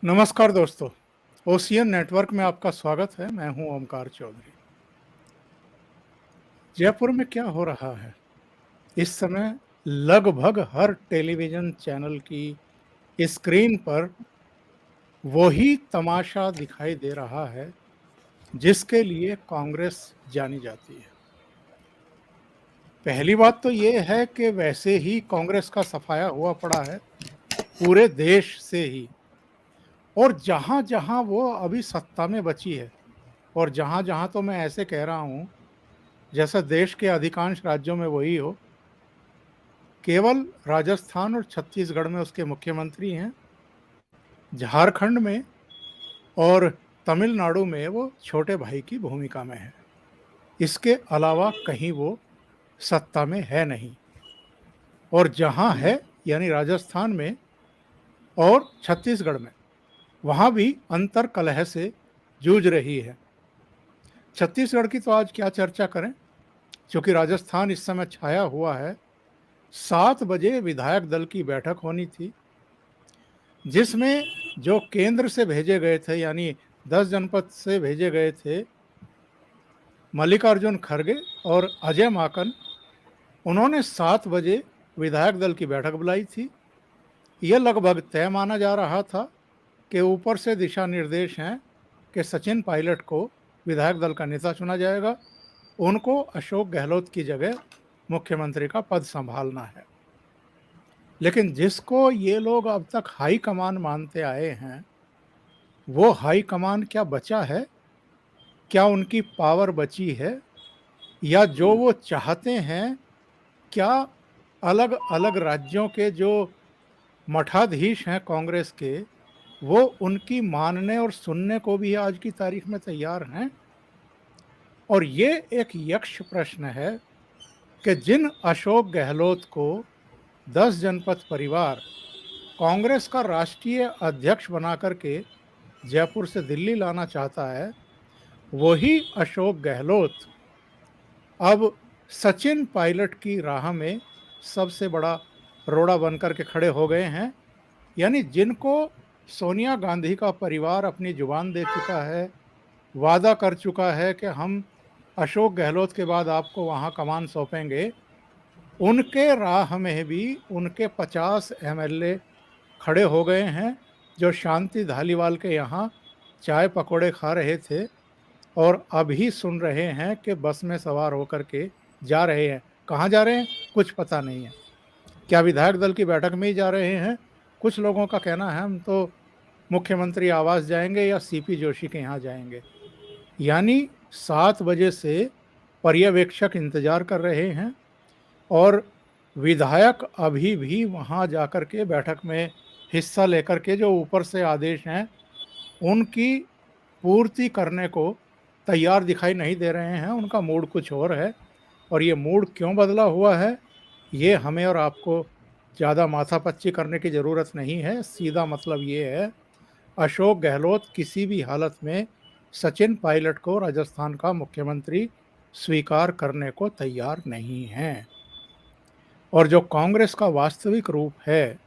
नमस्कार दोस्तों, ocean network में आपका स्वागत है। मैं हूं ओमकार चौधरी। जयपुर में क्या हो रहा है? इस समय लगभग हर टेलीविज़न चैनल की स्क्रीन पर वही तमाशा दिखाई दे रहा है, जिसके लिए कांग्रेस जानी जाती है। पहली बात तो ये है कि वैसे ही कांग्रेस का सफाया हुआ पड़ा है, पूरे देश से ही। और जहाँ-जहाँ वो अभी सत्ता में बची है और जहाँ-जहाँ तो मैं ऐसे कह रहा हूँ जैसा देश के अधिकांश राज्यों में वही हो, केवल राजस्थान और छत्तीसगढ़ में उसके मुख्यमंत्री हैं, झारखंड में और तमिलनाडु में वो छोटे भाई की भूमिका में है। इसके अलावा कहीं वो सत्ता में है नहीं। और जहाँ है यानी राजस्थान में और छत्तीसगढ़ में, वहाँ भी अंतर कलह से जूझ रही है। छत्तीसगढ़ की तो आज क्या चर्चा करें, क्योंकि राजस्थान इस समय छाया हुआ है। 7 बजे विधायक दल की बैठक होनी थी, जिसमें जो केंद्र से भेजे गए थे यानी 10 जनपद से भेजे गए थे, मल्लिकार्जुन खड़गे और अजय माकन, उन्होंने 7 बजे विधायक दल की बैठक बुलाई थी। यह लगभग तय माना जा रहा था कि ऊपर से दिशा निर्देश हैं कि सचिन पायलट को विधायक दल का नेता चुना जाएगा, उनको अशोक गहलोत की जगह मुख्यमंत्री का पद संभालना है। लेकिन जिसको ये लोग अब तक हाई कमान मानते आए हैं, वो हाई कमान क्या बचा है? क्या उनकी पावर बची है? या जो वो चाहते हैं, क्या अलग-अलग राज्यों के जो मठाधीश हैं कांग्रेस के, वो उनकी मानने और सुनने को भी आज की तारीख में तैयार हैं? और ये एक यक्ष प्रश्न है कि जिन अशोक गहलोत को 10 जनपद परिवार कांग्रेस का राष्ट्रीय अध्यक्ष बना करके जयपुर से दिल्ली लाना चाहता है, वही अशोक गहलोत अब सचिन पायलट की राह में सबसे बड़ा रोड़ा बनकर के खड़े हो गए हैं। यानी जिनको सोनिया गांधी का परिवार अपनी जुबान दे चुका है, वादा कर चुका है कि हम अशोक गहलोत के बाद आपको वहाँ कमान सौंपेंगे, उनके राह में भी उनके 50 एमएलए खड़े हो गए हैं, जो शांति धालीवाल के यहाँ चाय पकौड़े खा रहे थे और अभी सुन रहे हैं कि बस में सवार होकर के जा रहे हैं। कहाँ जा रहे हैं? कुछ पता नहीं है। क्या विधायक दल की बैठक में ही जा रहे हैं? कुछ लोगों का कहना है हम तो मुख्यमंत्री आवास जाएंगे या सीपी जोशी के यहाँ जाएंगे। यानी 7 बजे से पर्यवेक्षक इंतजार कर रहे हैं और विधायक अभी भी वहाँ जाकर के बैठक में हिस्सा लेकर के जो ऊपर से आदेश हैं, उनकी पूर्ति करने को तैयार दिखाई नहीं दे रहे हैं। उनका मूड कुछ और है और ये मूड क्यों बदला हुआ है, ये हमें और आपको ज़्यादा माथापच्ची करने की ज़रूरत नहीं है। सीधा मतलब ये है, अशोक गहलोत किसी भी हालत में सचिन पायलट को राजस्थान का मुख्यमंत्री स्वीकार करने को तैयार नहीं हैं। और जो कांग्रेस का वास्तविक रूप है,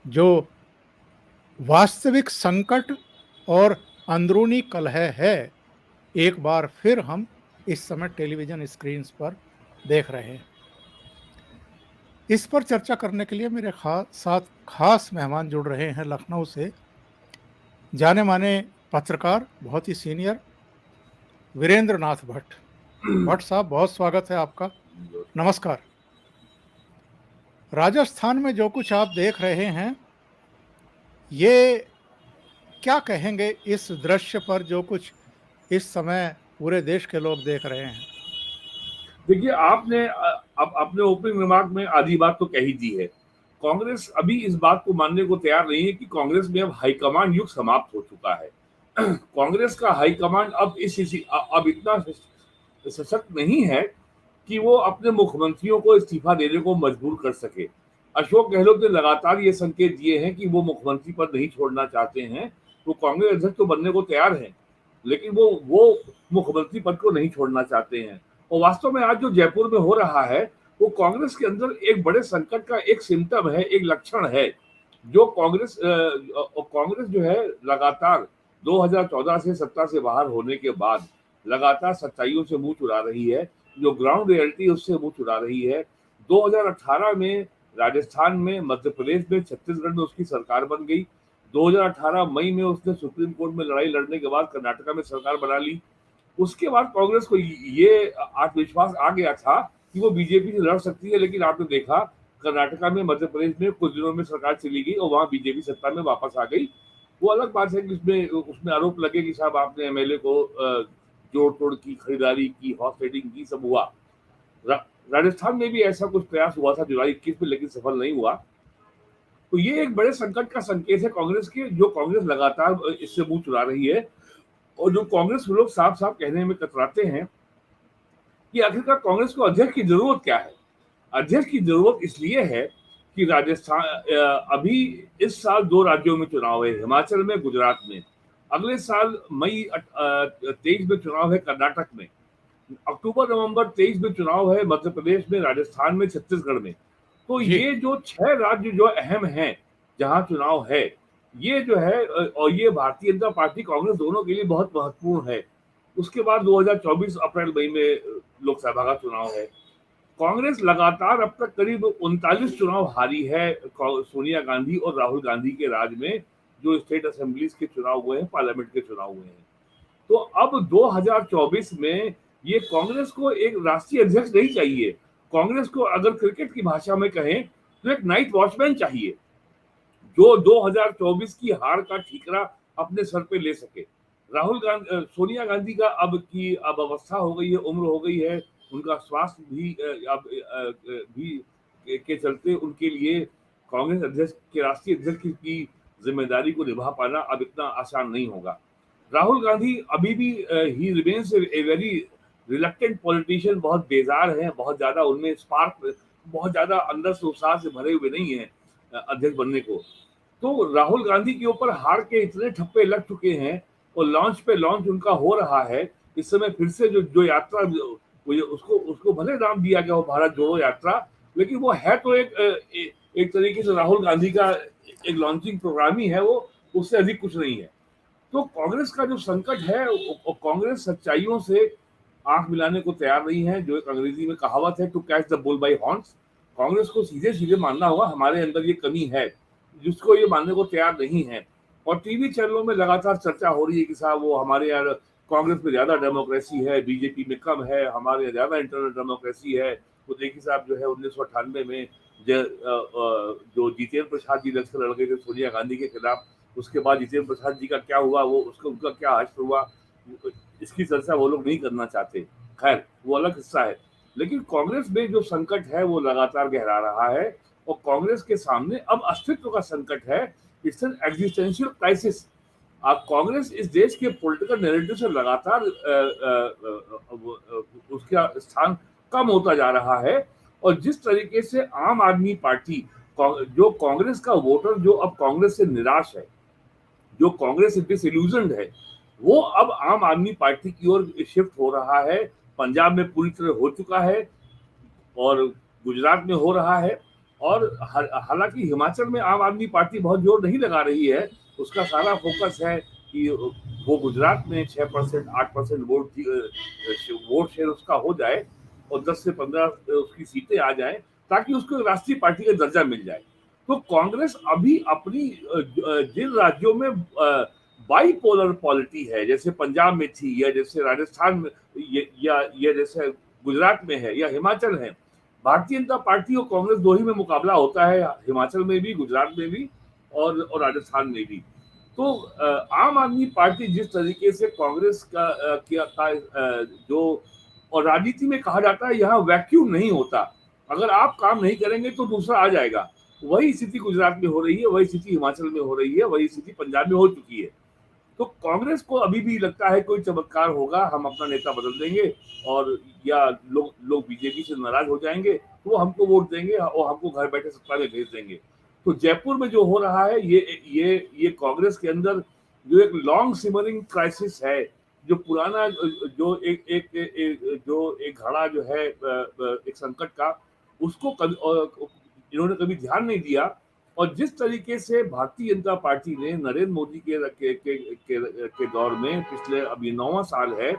जो वास्तविक संकट और अंदरूनी कलह है, एक बार फिर हम इस समय टेलीविज़न स्क्रीन्स पर देख रहे हैं। इस पर चर्चा करने के लिए मेरे साथ खास मेहमान जुड़ रहे हैं लखनऊ से, जाने माने पत्रकार, बहुत ही सीनियर वीरेंद्र नाथ भट्ट। भट्ट साहब, बहुत स्वागत है आपका। नमस्कार। राजस्थान में जो कुछ आप देख रहे हैं, ये क्या कहेंगे इस दृश्य पर जो कुछ इस समय पूरे देश के लोग देख रहे हैं? देखिए, आपने अब अपने ओपनिंग रिमार्क में आधी बात तो कही दी है। कांग्रेस अभी इस बात को मानने को तैयार नहीं है कि कांग्रेस में अब हाईकमान युग समाप्त हो चुका है। कांग्रेस का हाईकमान अब अब इतना सशक्त नहीं है कि वो अपने मुख्यमंत्रियों को इस्तीफा देने को मजबूर कर सके। अशोक गहलोत ने लगातार ये संकेत दिए हैं कि वो मुख्यमंत्री पद नहीं छोड़ना चाहते हैं। वो कांग्रेस अध्यक्ष तो बनने को तैयार हैं, लेकिन वो मुख्यमंत्री पद को नहीं छोड़ना चाहते हैं। और वास्तव में आज जो जयपुर में हो रहा है, वो कांग्रेस के अंदर एक बड़े संकट का एक सिम्टम है, एक लक्षण है। जो कांग्रेस जो है लगातार 2014 से सत्ता से बाहर होने के बाद लगातार सच्चाइयों से मुंह चुरा रही है, जो ग्राउंड रियलिटी है उससे मुंह चुरा रही है। 2018 में राजस्थान में, मध्य प्रदेश में, छत्तीसगढ़ में उसकी सरकार बन गई। 2018 मई में उसने सुप्रीम कोर्ट में लड़ाई लड़ने के बाद कर्नाटका में सरकार बना ली। उसके बाद कांग्रेस को ये आत्मविश्वास आ गया था कि वो बीजेपी से लड़ सकती है, लेकिन आपने देखा कर्नाटका में, मध्य प्रदेश में कुछ दिनों में सरकार चली गई और वहां बीजेपी सत्ता में वापस आ गई। वो अलग बात है कि उसमें उसमें आरोप लगे कि साहब आपने एमएलए को जोड़ तोड़ की, खरीदारी की, हॉर्स ट्रेडिंग की, सब हुआ। राजस्थान में भी ऐसा कुछ प्रयास हुआ था जुलाई 21 में, लेकिन सफल नहीं हुआ। तो ये एक बड़े संकट का संकेत है कांग्रेस के, जो कांग्रेस लगातार इससे मुंह चुरा रही है। और जो कांग्रेस लोग साफ साफ कहने में कतराते हैं कि आखिरकार कांग्रेस को अध्यक्ष की जरूरत क्या है। अध्यक्ष की जरूरत इसलिए है कि राजस्थान अभी इस साल दो राज्यों में चुनाव है, हिमाचल में, गुजरात में। अगले साल मई 23 में चुनाव है कर्नाटक में। अक्टूबर नवंबर 23 में चुनाव है मध्य प्रदेश में, राजस्थान में, छत्तीसगढ़ में। तो जी। ये जो 6 राज्य जो अहम हैं जहां चुनाव है, ये जो है और ये भारतीय जनता पार्टी कांग्रेस दोनों के लिए बहुत महत्वपूर्ण है। उसके बाद 2024 अप्रैल मई में लोकसभा का चुनाव है। कांग्रेस लगातार अब तक करीब 39 चुनाव हारी है सोनिया गांधी और राहुल गांधी के राज में, जो स्टेट असेंबलीज के चुनाव हुए हैं, पार्लियामेंट के चुनाव हुए हैं। तो अब 2024 में ये कांग्रेस को एक राष्ट्रीय अध्यक्ष नहीं चाहिए। कांग्रेस को अगर क्रिकेट की भाषा में कहें तो एक नाइट वॉचमैन चाहिए, जो 2024 की हार का ठीकरा अपने सर पे ले सके। सोनिया गांधी का अब अवस्था हो गई है, उम्र हो गई है, उनका स्वास्थ्य भी भी के चलते उनके लिए कांग्रेस अध्यक्ष के राष्ट्रीय अध्यक्ष की जिम्मेदारी को निभा पाना अब इतना आसान नहीं होगा। राहुल गांधी अभी भी ही remains a very reluctant politician, बहुत बेजार हैं, बहुत ज्यादा उनमें स्पार्क, बहुत ज्यादा अंदर से उत्साह से भरे हुए नहीं है अध्यक्ष बनने को। तो राहुल गांधी के ऊपर हार के इतने ठप्पे लग चुके हैं और लॉन्च पे लॉन्च उनका हो रहा है। इस समय फिर से जो जो यात्रा उसको उसको भले नाम दिया गया हो भारत जोड़ो यात्रा, लेकिन वो है तो एक तरीके से राहुल गांधी का एक लॉन्चिंग प्रोग्राम ही है वो, उससे अधिक कुछ नहीं है। तो कांग्रेस का जो संकट है, कांग्रेस सच्चाइयों से आंख मिलाने को तैयार नहीं है। जो एक अंग्रेजी में कहावत है, to catch the bull by horns. Congress को सीधे सीधे मानना होगा हमारे अंदर ये कमी है, जिसको ये मानने को तैयार नहीं है। और टीवी चैनलों में लगातार चर्चा हो रही है कि साहब वो हमारे यहाँ कांग्रेस में ज्यादा डेमोक्रेसी है, बीजेपी में कम है, हमारे यहाँ ज्यादा इंटरनल डेमोक्रेसी है। तो देखिए साहब जो है 1998 में जो जितेंद्र प्रसाद जी इलेक्शन लड़ गए थे सोनिया गांधी के खिलाफ, उसके बाद जितेंद्र प्रसाद जी का क्या हुआ, वो उसका उनका क्या हश्र हुआ, इसकी चर्चा वो लोग नहीं करना चाहते। खैर वो अलग हिस्सा है। लेकिन कांग्रेस में जो संकट है वो लगातार गहरा रहा है और कांग्रेस के सामने अब अस्तित्व का संकट है। It's an existential crisis. Congress इस देश के पॉलिटिकल नैरेटिव से लगातार उसका स्थान कम होता जा रहा है। और जिस तरीके से आम आदमी पार्टी, जो कांग्रेस का वोटर जो अब कांग्रेस से निराश है, जो कांग्रेस से डिसइल्यूजन्ड है, वो अब आम आदमी पार्टी की ओर शिफ्ट हो रहा है। पंजाब में पूरी तरह हो चुका है और गुजरात में हो रहा है। और हालांकि हिमाचल में आम आदमी पार्टी बहुत जोर नहीं लगा रही है, उसका सारा फोकस है कि वो गुजरात में 6% 8% वोट शेयर उसका हो जाए और 10 से 15 उसकी सीटें आ जाए, ताकि उसको राष्ट्रीय पार्टी का दर्जा मिल जाए। तो कांग्रेस अभी अपनी जिन राज्यों में बाईपोलर पॉलिटी है, जैसे पंजाब में थी, या जैसे राजस्थान में, या जैसे गुजरात में है, या हिमाचल है, भारतीय जनता पार्टी और कांग्रेस दो ही में मुकाबला होता है, हिमाचल में भी, गुजरात में भी और राजस्थान में भी। तो आम आदमी पार्टी जिस तरीके से कांग्रेस जो, और राजनीति में कहा जाता है यहाँ वैक्यूम नहीं होता, अगर आप काम नहीं करेंगे तो दूसरा आ जाएगा। वही स्थिति गुजरात में हो रही है, वही स्थिति हिमाचल में हो रही है, वही स्थिति पंजाब में हो चुकी है। तो कांग्रेस को अभी भी लगता है कोई चमत्कार होगा, हम अपना नेता बदल देंगे और या लोग बीजेपी से नाराज हो जाएंगे तो वो हमको वोट देंगे और हमको घर बैठे सत्ता में भेज देंगे। तो जयपुर में जो हो रहा है, ये कांग्रेस के अंदर जो एक लॉन्ग सिमरिंग क्राइसिस है, जो पुराना जो एक घड़ा जो है एक संकट का, उसको इन्होंने कभी ध्यान नहीं दिया। और जिस तरीके से भारतीय जनता पार्टी ने नरेंद्र मोदी के दौर में पिछले अब ये 9वां साल है,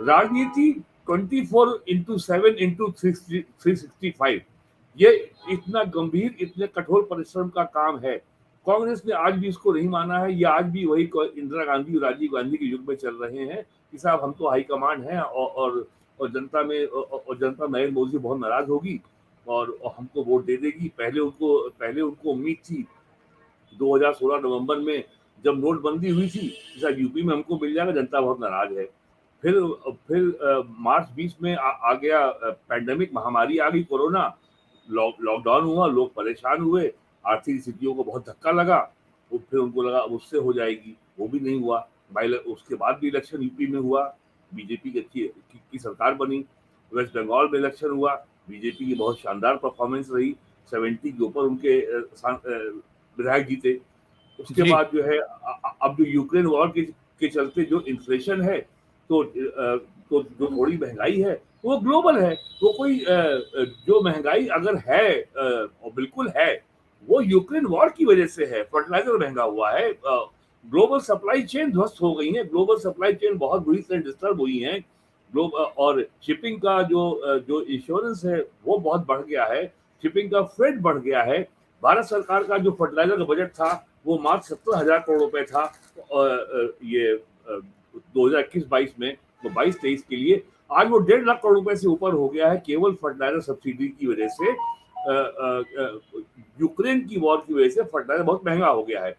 राजनीति 24/7/365, ये इतना गंभीर, इतने कठोर परिश्रम का काम है। कांग्रेस ने आज भी इसको नहीं माना है। ये आज भी वही इंदिरा गांधी और राजीव गांधी के युग में चल रहे हैं कि साहब हम तो हाईकमांड हैं और जनता नरेंद्र मोदी से बहुत नाराज होगी और हमको वोट दे देगी। पहले उनको उम्मीद थी 2016 नवंबर में जब नोटबंदी हुई थी, शायद यूपी में हमको मिल जाएगा, जनता बहुत नाराज है। फिर मार्च 20 में आ गया पैंडेमिक, महामारी आ गई, कोरोना, लॉकडाउन हुआ, लोग परेशान हुए, आर्थिक स्थितियों को बहुत धक्का लगा। फिर उनको लगा अब उससे हो जाएगी, वो भी नहीं हुआ। उसके बाद भी इलेक्शन यूपी में हुआ, बीजेपी की सरकार बनी। वेस्ट बंगाल में इलेक्शन हुआ, बीजेपी की बहुत शानदार परफॉर्मेंस रही, 70 के ऊपर उनके विधायक जीते। उसके बाद जो है अब जो यूक्रेन वॉर के चलते जो इन्फ्लेशन है, तो जो थोड़ी महंगाई है वो ग्लोबल है। वो कोई जो महंगाई अगर है और बिल्कुल है, वो यूक्रेन वॉर की वजह से है। फर्टिलाइजर महंगा हुआ है, ग्लोबल सप्लाई चेन ध्वस्त हो गई है, ग्लोबल सप्लाई चेन बहुत बुरी तरह डिस्टर्ब हुई है। और शिपिंग का जो इंश्योरेंस है वो बहुत बढ़ गया है, शिपिंग का फ्रेट बढ़ गया है। भारत सरकार का जो फर्टिलाइजर का बजट था वो मात्र 17,000 करोड़ रुपए था ये 2021-22 में, तो 22-23 के लिए आज वो 1.5 लाख करोड़ रुपए से ऊपर हो गया है, केवल फर्टिलाइजर सब्सिडी की वजह से। यूक्रेन की वॉर की वजह से फर्टिलाइजर बहुत महंगा हो गया है।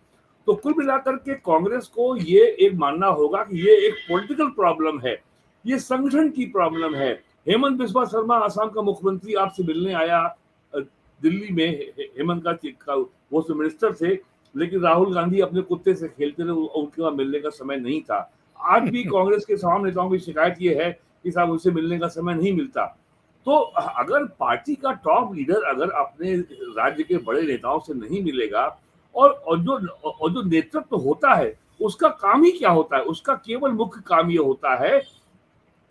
तो कुल मिलाकर के कांग्रेस को ये एक मानना होगा कि ये एक पॉलिटिकल प्रॉब्लम है, ये संगठन की प्रॉब्लम है। हेमंत बिस्वा शर्मा आसाम का मुख्यमंत्री आपसे मिलने आया दिल्ली में, हेमंत का वो तो मिनिस्टर थे, लेकिन राहुल गांधी अपने कुत्ते से खेलते रहे, उनके वहां मिलने का समय नहीं था। आज भी कांग्रेस के तमाम नेताओं की शिकायत ये है कि साहब उनसे मिलने का समय नहीं मिलता। तो अगर पार्टी का टॉप लीडर अगर अपने राज्य के बड़े नेताओं से नहीं मिलेगा और जो नेतृत्व होता है उसका काम ही क्या होता है, उसका केवल मुख्य काम ये होता है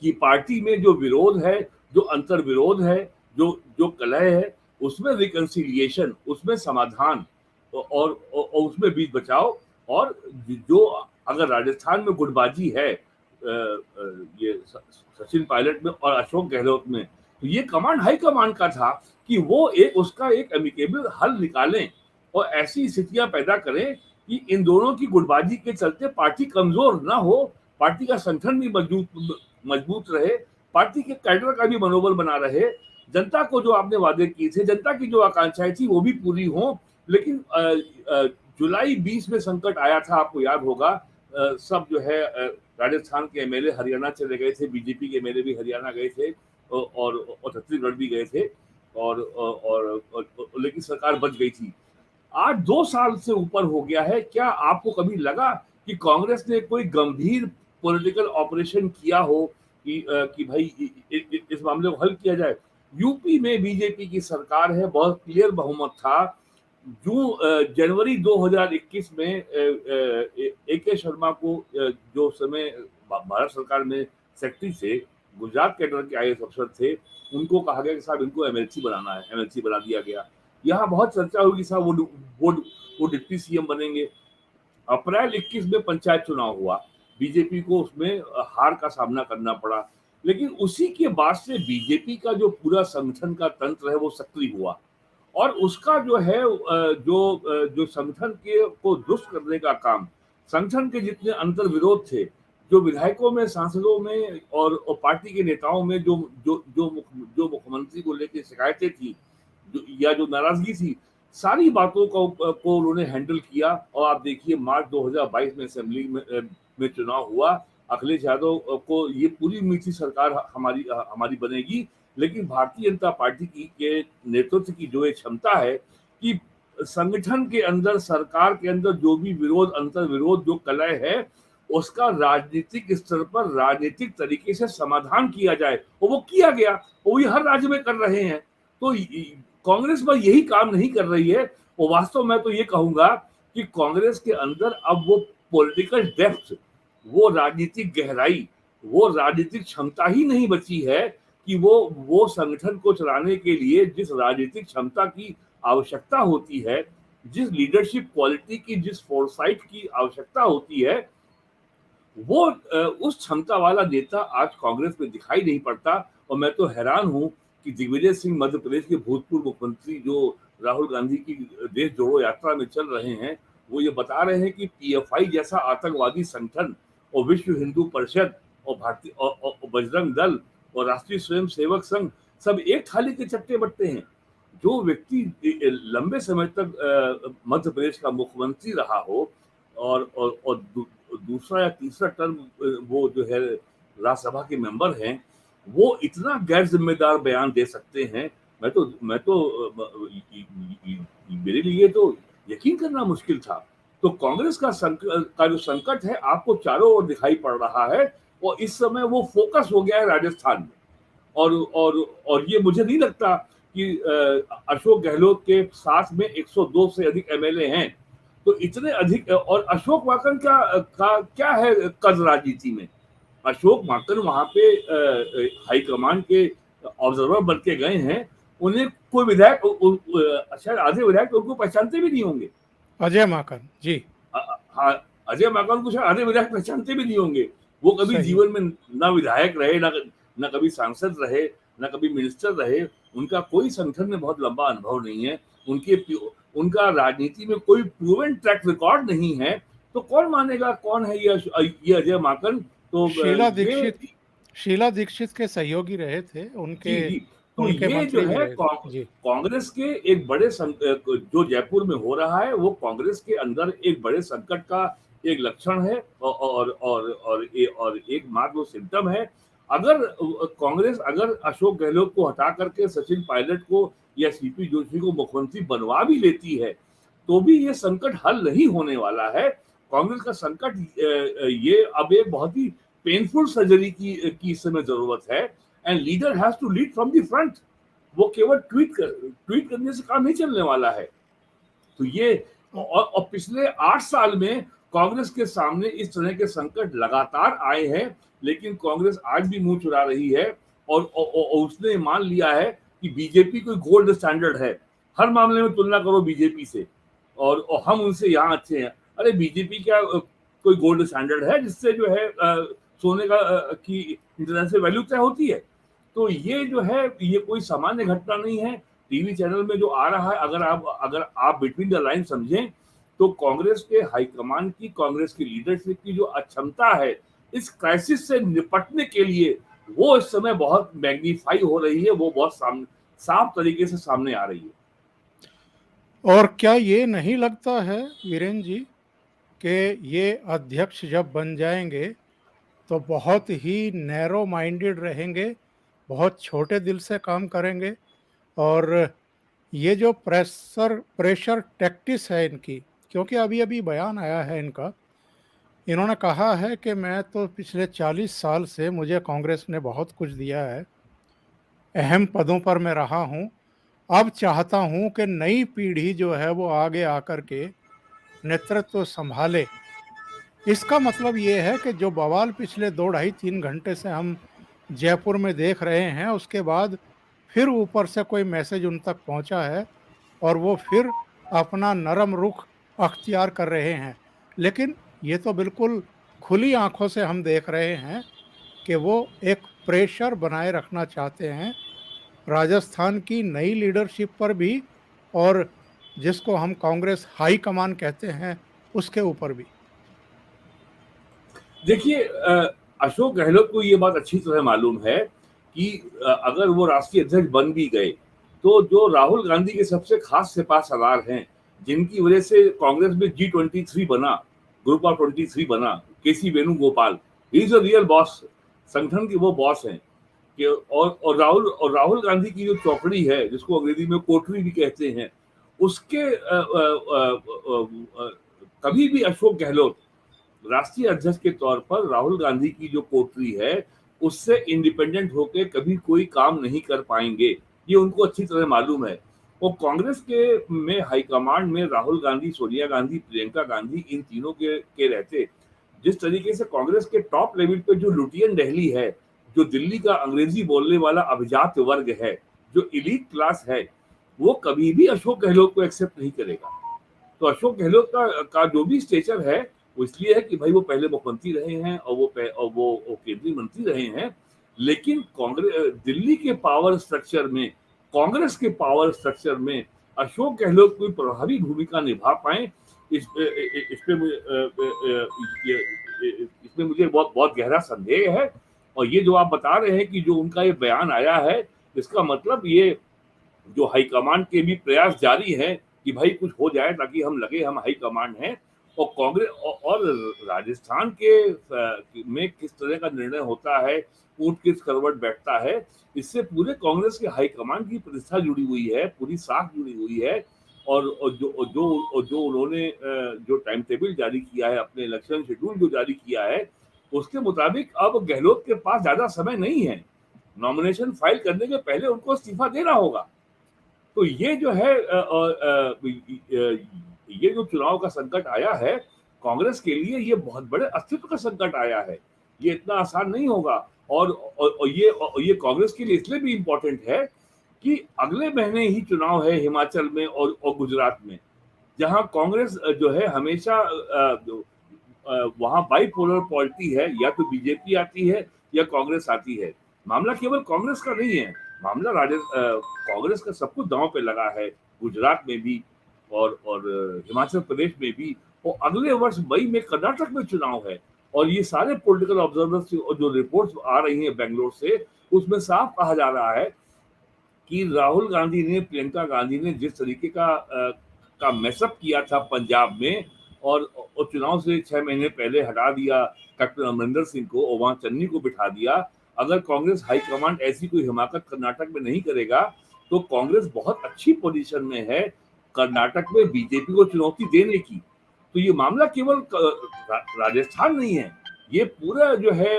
कि पार्टी में जो विरोध है, जो अंतर विरोध है, जो कलह है, उसमें रिकंसिलिएशन, उसमें समाधान और उसमें बीच बचाव। और जो अगर राजस्थान में गुटबाजी है ये सचिन पायलट में और अशोक गहलोत में, तो ये कमांड हाई कमांड का था कि वो उसका एक एमिकेबल हल निकालें और ऐसी स्थितियां पैदा करें कि इन दोनों की गुटबाजी के चलते पार्टी कमजोर ना हो, पार्टी का संगठन भी मजबूत रहे, पार्टी के कैडर का भी मनोबल बना रहे, जनता को जो आपने वादे किए थे, जनता की जो आकांक्षाएं थी वो भी पूरी हो। लेकिन जुलाई 20 में संकट आया था, आपको याद होगा, सब जो है राजस्थान के एमएलए हरियाणा चले गए थे, बीजेपी के एमएलए भी हरियाणा गए थे और छत्तीसगढ़ भी गए थे और लेकिन सरकार बच गई थी। आज 2 साल से ऊपर हो गया है, क्या आपको कभी लगा कि कांग्रेस ने कोई गंभीर पॉलिटिकल ऑपरेशन किया हो कि भाई इस मामले को हल किया जाए? यूपी में बीजेपी की सरकार है, बहुत क्लियर बहुमत था। जनवरी 2021 में ए.के. शर्मा को जो समय भारत सरकार में सेक्रेटरी थे, गुजरात कैडर के आईएएस अफसर थे, उनको कहा गया कि साहब इनको एमएलसी बनाना है, एमएलसी बना दिया गया। यहाँ बहुत चर्चा हुई कि साहब वो डिप्टी सीएम बनेंगे। अप्रैल 21 में पंचायत चुनाव हुआ, बीजेपी को उसमें हार का सामना करना पड़ा, लेकिन उसी के बाद से बीजेपी का जो पूरा संगठन का तंत्र है वो सक्रिय हुआ और उसका जो है जो संगठन के को दुष्ट करने का काम, संगठन के जितने अंतर विरोध थे, जो विधायकों में, सांसदों में और पार्टी के नेताओं में जो मुख्यमंत्री को लेकर शिकायतें थी या जो नाराजगी थी, सारी बातों को उन्होंने हैंडल किया। और आप देखिए मार्च 2022 में असेंबली में चुनाव हुआ, अखिलेश यादव को ये पूरी उम्मीद थी सरकार हमारी बनेगी, लेकिन भारतीय जनता पार्टी के नेतृत्व की जो एक क्षमता है कि संगठन के अंदर, सरकार के अंदर जो भी विरोध, अंतर विरोध, जो कलह है, उसका राजनीतिक स्तर पर राजनीतिक तरीके से समाधान किया जाए, और वो किया गया, वो भी हर राज्य में कर रहे हैं। तो कांग्रेस पर यही काम नहीं कर रही है। और वास्तव में तो ये कहूंगा कि कांग्रेस के अंदर अब वो पॉलिटिकल डेप्थ, वो राजनीतिक गहराई, वो राजनीतिक क्षमता ही नहीं बची है कि वो संगठन को चलाने के लिए जिस राजनीतिक क्षमता की आवश्यकता होती है, जिस लीडरशिप क्वालिटी की, जिस फोरसाइट की आवश्यकता होती है, वो उस क्षमता वाला नेता आज कांग्रेस में दिखाई नहीं पड़ता। और मैं तो हैरान हूं कि दिग्विजय सिंह, मध्य प्रदेश के भूतपूर्व मुख्यमंत्री, जो राहुल गांधी की देश जोड़ो यात्रा में चल रहे हैं, वो ये बता रहे हैं कि पीएफआई जैसा आतंकवादी संगठन और विश्व हिंदू परिषद और भारतीय और बजरंग दल और राष्ट्रीय स्वयं सेवक संघ सब एक थाली के चट्टे बट्टे हैं। जो व्यक्ति लंबे समय तक मध्य प्रदेश का मुख्यमंत्री रहा हो और दूसरा या तीसरा टर्म वो जो है राज्यसभा के मेंबर हैं, वो इतना गैर जिम्मेदार बयान दे सकते हैं। मैं तो मेरे लिए तो यकीन करना मुश्किल था। तो कांग्रेस का जो संकट है आपको चारों ओर दिखाई पड़ रहा है, और इस समय वो फोकस हो गया है राजस्थान में। और ये मुझे नहीं लगता कि अशोक गहलोत के साथ में 102 से अधिक एमएलए हैं, तो इतने अधिक। और अशोक वाकन का क्या है कद राजनीति में? अशोक वाकन वहां पे हाईकमान के ऑब्जर्वर बन के गए हैं। उन्हें कोई विधायक, शायद आधे विधायक तो उनको पहचानते भी नहीं होंगे। अजय माकन जी। हाँ, अजय माकन को शायद आधे विधायक पहचानते भी नहीं होंगे। वो कभी सही। जीवन में ना विधायक रहे, ना कभी सांसद रहे, ना कभी मिनिस्टर रहे। उनका कोई संगठन में बहुत लंबा अनुभव नहीं है। उनका राजनीति में कोई प्रूवन ट्रैक रिकॉर्ड नहीं है। तो कौन मानेगा कौन है ये अजय माकन? तो शीला ये दीक्षित, शीला दीक्षित के सहयोगी रहे थे, उनके जी, जी। तो उनके ये जो मंत्री भी है रहे थे जी। कांग्रेस के एक बड़े जो जयपुर में हो रहा है, वो कांग्रेस के अंदर एक बड़े संकट का एक लक्षण है, और एक मात्र सिम्टम है। अगर कांग्रेस अगर अशोक गहलोत को हटा करके सचिन पायलट को या सीपी जोशी को मुख्यमंत्री बनवा भी लेती है, तो भी ये संकट हल नहीं होने वाला है। कांग्रेस का संकट ये अब एक बहुत ही पेनफुल सर्जरी की इस समय जरूरत है। And leader has to lead from the front. वो केवल ट्वीट करने से काम नहीं चलने वाला है। तो ये और पिछले 8 साल में कांग्रेस के सामने इस तरह के संकट लगातार आए हैं, लेकिन कांग्रेस आज भी मुंह चुरा रही है। और उसने मान लिया है कि बीजेपी कोई गोल्ड स्टैंडर्ड है। हर मामले में तुलना करो बीजेपी से, और हम उनसे यहाँ अच्छे हैं। अरे बीजेपी क्या कोई गोल्ड स्टैंडर्ड है जिससे जो है सोने की इंटरनेशनल वैल्यू तय होती है? तो ये जो है ये कोई सामान्य घटना नहीं है। टीवी चैनल में जो आ रहा है, अगर आप बिटवीन द लाइन समझें, तो कांग्रेस के हाईकमान की, कांग्रेस की लीडरशिप की जो अक्षमता है इस क्राइसिस से निपटने के लिए, वो इस समय बहुत मैग्नीफाई हो रही है। वो बहुत साफ तरीके से सामने आ रही है। और क्या ये नहीं लगता है वीरेंद्र जी कि ये अध्यक्ष जब बन जाएंगे तो बहुत ही नैरो माइंडेड रहेंगे, बहुत छोटे दिल से काम करेंगे, और ये जो प्रेशर टैक्टिस है इनकी, क्योंकि अभी अभी बयान आया है इनका, इन्होंने कहा है कि मैं तो पिछले 40 साल से मुझे कांग्रेस ने बहुत कुछ दिया है, अहम पदों पर मैं रहा हूं, अब चाहता हूं कि नई पीढ़ी जो है वो आगे आकर के नेतृत्व संभाले। इसका मतलब ये है कि जो बवाल पिछले 2 ढाई 3 घंटे से हम जयपुर में देख रहे हैं, उसके बाद फिर ऊपर से कोई मैसेज उन तक पहुंचा है और वो फिर अपना नरम रुख अख्तियार कर रहे हैं। लेकिन ये तो बिल्कुल खुली आंखों से हम देख रहे हैं कि वो एक प्रेशर बनाए रखना चाहते हैं राजस्थान की नई लीडरशिप पर भी, और जिसको हम कांग्रेस हाई कमान कहते हैं उसके ऊपर भी। देखिए, अशोक गहलोत को ये बात अच्छी तरह मालूम है कि अगर वो राष्ट्रीय अध्यक्ष बन भी गए, तो जो राहुल गांधी के सबसे खास सिपहसालार हैं, जिनकी वजह से कांग्रेस में G23 बना, ग्रुप ऑफ 23 बना, KC Venugopal, he is a real boss. संगठन के वो बॉस हैं कि और राहुल गांधी की जो चौकड़ी है, जिसको अंग्रेजी में कोठरी भी कहते हैं, उसके कभी भी अशोक गहलोत राष्ट्रीय अध्यक्ष के तौर पर राहुल गांधी की जो कोठरी है, उससे इंडिपेंडेंट होकर कभी कोई काम नहीं कर पाएंगे। ये उनको अच्छी तरह मालूम है। और कांग्रेस में हाईकमांड में राहुल गांधी, सोनिया गांधी, प्रियंका गांधी, इन तीनों के रहते, जिस तरीके से कांग्रेस के टॉप लेवल पे जो लुटियन दहली है, जो दिल्ली का अंग्रेजी बोलने वाला अभिजात वर्ग है, जो इलीट क्लास है, वो कभी भी अशोक गहलोत को एक्सेप्ट नहीं करेगा। तो अशोक गहलोत का जो भी स्टेचर है वो इसलिए है कि भाई वो पहले मुख्यमंत्री रहे हैं और वो केंद्रीय मंत्री रहे हैं। लेकिन कांग्रेस दिल्ली के पावर स्ट्रक्चर में, कांग्रेस के पावर स्ट्रक्चर में अशोक गहलोत कोई प्रभावी भूमिका निभा पाए, इस इसमें इसमें मुझे बहुत बहुत गहरा संदेह है। और ये जो आप बता रहे हैं कि जो उनका ये बयान आया है, इसका मतलब ये जो हाईकमान के भी प्रयास जारी हैं कि भाई कुछ हो जाए ताकि हम लगे हम हाईकमान हैं। और कांग्रेस और राजस्थान में किस तरह का निर्णय होता है, ऊंट किस करवट बैठता है, इससे पूरे कांग्रेस के हाईकमान की प्रतिष्ठा जुड़ी हुई है, पूरी साख जुड़ी हुई है। और जो उन्होंने जो टाइम टेबल जारी किया है, अपने इलेक्शन शेड्यूल जो जारी किया है, उसके मुताबिक अब गहलोत के पास ज्यादा समय नहीं है। नॉमिनेशन फाइल करने के पहले उनको इस्तीफा देना होगा। तो ये जो है ये जो चुनाव का संकट आया है कांग्रेस के लिए, ये बहुत बड़े अस्तित्व का संकट आया है। ये इतना आसान नहीं होगा। और ये कांग्रेस के लिए इसलिए भी इम्पोर्टेंट है कि अगले महीने ही चुनाव है हिमाचल में और गुजरात में, जहां कांग्रेस जो है हमेशा वहां बाइपोलर पॉलिटी है, या तो बीजेपी आती है या कांग्रेस आती है। मामला केवल कांग्रेस का नहीं है, मामला कांग्रेस का सब कुछ दांव पे लगा है, गुजरात में भी और हिमाचल प्रदेश में भी। और अगले वर्ष मई में कर्नाटक में चुनाव है। और ये सारे पॉलिटिकल ऑब्जर्वर्स जो रिपोर्ट्स आ रही हैं बेंगलोर से, उसमें साफ कहा जा रहा है कि राहुल गांधी ने, प्रियंका गांधी ने जिस तरीके का मैसअप किया था पंजाब में, और चुनाव से 6 महीने पहले हटा दिया कैप्टन अमरिंदर सिंह को और वहां चन्नी को बिठा दिया। अगर कांग्रेस हाईकमांड ऐसी कोई हिमाकत कर्नाटक में नहीं करेगा तो कांग्रेस बहुत अच्छी पोजीशन में है कर्नाटक में बीजेपी को चुनौती देने की। तो ये मामला केवल राजस्थान नहीं है, ये पूरा जो है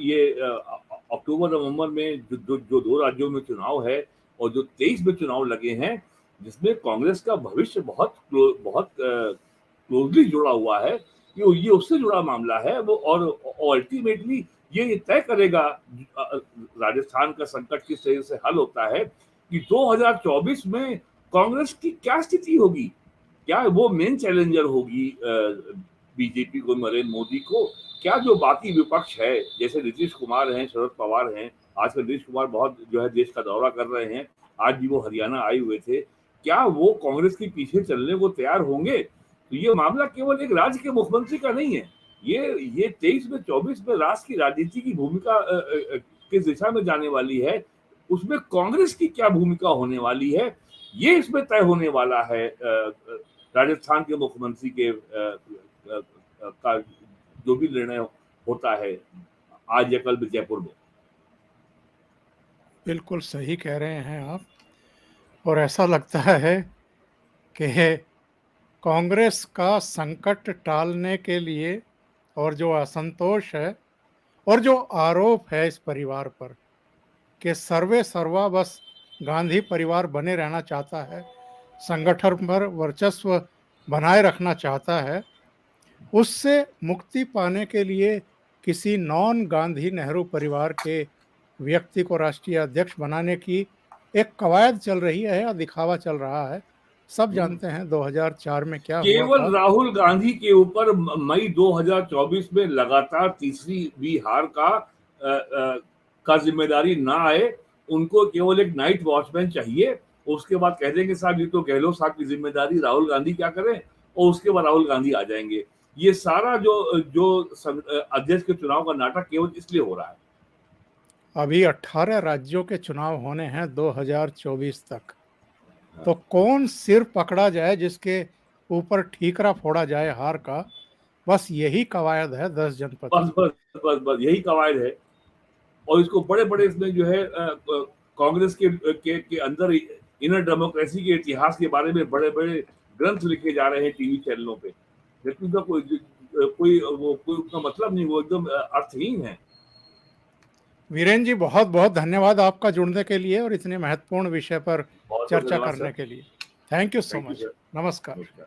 ये अक्टूबर नवंबर में जो 2 राज्यों में चुनाव है और जो 23 में चुनाव लगे हैं, जिसमें कांग्रेस का भविष्य बहुत क्लोजली जुड़ा हुआ है। ये उससे जुड़ा मामला है वो। और अल्टीमेटली ये तय करेगा राजस्थान का संकट किस तरह से हल होता है कि 2024 में कांग्रेस की क्या स्थिति होगी। क्या वो मेन चैलेंजर होगी बीजेपी को, नरेंद्र मोदी को? क्या जो बाकी विपक्ष है, जैसे नीतीश कुमार हैं, शरद पवार हैं, आजकल नीतीश कुमार बहुत जो है देश का दौरा कर रहे हैं, आज भी वो हरियाणा आए हुए थे, क्या वो कांग्रेस के पीछे चलने को तैयार होंगे? तो ये मामला केवल एक राज्य के मुख्यमंत्री का नहीं है, ये 23 में 24 में राष्ट्र की राजनीति की भूमिका किस दिशा में जाने वाली है, उसमें कांग्रेस की क्या भूमिका होने वाली है, ये इसमें तय होने वाला है। राजस्थान के मुख्यमंत्री के का जो भी निर्णय होता है आज या कल जयपुर में। बिल्कुल सही कह रहे हैं आप। और ऐसा लगता है कि कांग्रेस का संकट टालने के लिए, और जो असंतोष है और जो आरोप है इस परिवार पर कि सर्वे सर्वा बस गांधी परिवार बने रहना चाहता है, संगठन पर वर्चस्व बनाए रखना चाहता है, उससे मुक्ति पाने के लिए किसी नॉन गांधी नेहरू परिवार के व्यक्ति को राष्ट्रीय अध्यक्ष बनाने की एक कवायद चल रही है या दिखावा चल रहा है। सब जानते हैं 2004 में क्या हुआ केवल था। राहुल गांधी के ऊपर मई 2024 में लगातार तीसरी भी हार का जिम्मेदारी ना आए। उनको केवल एक नाइट वॉचमैन चाहिए, उसके बाद कह देंगे साहब ये तो गहलोत साहब की जिम्मेदारी, राहुल गांधी क्या करें, और उसके बाद राहुल गांधी आ जाएंगे। ये सारा जो जो अध्यक्ष के चुनाव का नाटक केवल इसलिए हो रहा है। अभी 18 राज्यों के चुनाव होने हैं 2024 तक। तो कौन सिर पकड़ा जाए जिसके ऊपर ठीकरा फोड़ा जाए हार का, बस यही कवायद है 10 जनपद बस की। बस बस बस यही कवायद है। और इसको बड़े बड़े इसमें जो है कांग्रेस के अंदर इनर डेमोक्रेसी के इतिहास के बारे में बड़े बड़े ग्रंथ लिखे जा रहे हैं टीवी चैनलों पे, लेकिन उनका कोई उतना मतलब नहीं, वो एकदम अर्थहीन है। वीरेन जी, बहुत बहुत धन्यवाद आपका जुड़ने के लिए और इतने महत्वपूर्ण विषय पर बहुत बहुत चर्चा धन्यवाद करने सर। के लिए। Thank you so thank you much. Sir. नमस्कार। नमस्कार।